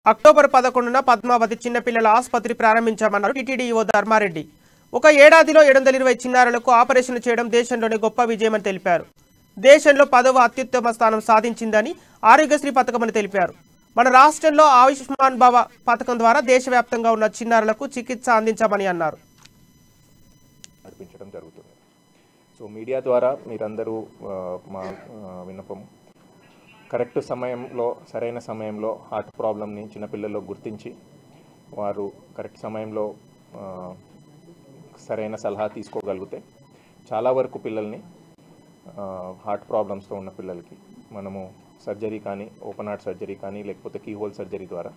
October 11న Padmavati చిన్నపిల్లల ఆసుపత్రి ప్రారంభించామన్నారు TTD EO Dharmareddy. ఒక ఏడాదిలో 720 చిన్నారులకు ఆపరేషన్లు చేయడం దేశంలోనే గొప్ప విజయమని తెలిపారు. దేశంలో 10వ అత్యుత్తమ స్థానం సాధించిందని ఆరోగ్యశ్రీ పథకమని తెలిపారు. మన రాష్ట్రంలో ఆయుష్మాన్ భవ పథకం ద్వారా దేశవ్యాప్తంగా ఉన్న చిన్నారులకు చికిత్స అందించామని అన్నారు. నడిపించడం జరుగుతుంది. సో మీడియా ద్వారా మీరందరూ మా విన్నపం కరెక్ట్ సమయంలో సరైన సమయంలో హార్ట్ ప్రాబ్లమ్ని చిన్నపిల్లల్లో గుర్తించి వారు కరెక్ట్ సమయంలో సరైన సలహా తీసుకోగలిగితే చాలా వరకు పిల్లల్ని హార్ట్ ప్రాబ్లమ్స్తో ఉన్న పిల్లలకి మనము సర్జరీ కానీ ఓపెన్ హార్ట్ సర్జరీ కానీ లేకపోతే కీహోల్ సర్జరీ ద్వారా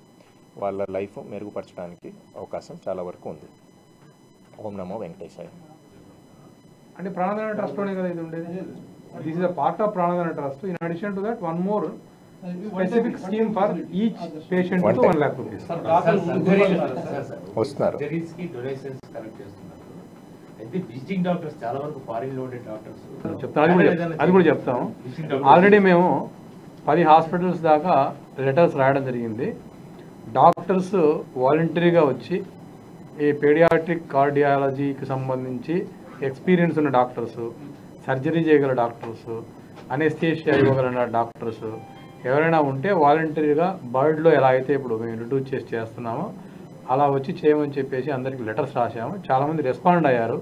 వాళ్ళ లైఫ్ మెరుగుపరచడానికి అవకాశం చాలా వరకు ఉంది. ఓం నమో వెంకటేశాయ. అంటే ప్రాణదాన ట్రస్ట్లోనే కదా ఇది ఉండేది. This is a part of Pranadana trust. In addition to that one more specific scheme for each patient కు 1 lakh రూపీస్ వస్తున్నారు. విజిటింగ్ డాక్టర్స్ చాలా వరకు ఫారిన్ లోడెడ్ డాక్టర్స్ చెప్తాను, అది కూడా చెప్తాం. ఆల్రెడీ మేము 10 హాస్పిటల్స్ దాకా లెటర్స్ రాయడం జరిగింది. డాక్టర్స్ వాలంటరీగా వచ్చి ఈ పేడియాట్రిక్ కార్డియాలజీకి సంబంధించి ఎక్స్పీరియన్స్ ఉన్న డాక్టర్స్, సర్జరీ చేయగల డాక్టర్స్, అనెస్థీషియా ఇవ్వగల డాక్టర్స్ ఎవరైనా ఉంటే వాలంటరీగా బర్డ్లో ఎలా అయితే ఇప్పుడు మేము రిడ్యూస్ చేస్తున్నామో అలా వచ్చి చేయమని చెప్పేసి అందరికీ లెటర్స్ రాసాము. చాలామంది రెస్పాండ్ అయ్యారు.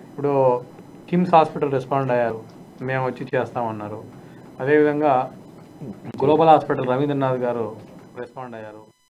ఇప్పుడు కిమ్స్ హాస్పిటల్ రెస్పాండ్ అయ్యారు, మేము వచ్చి చేస్తామన్నారు. అదేవిధంగా గ్లోబల్ హాస్పిటల్ రవీంద్రనాథ్ గారు రెస్పాండ్ అయ్యారు.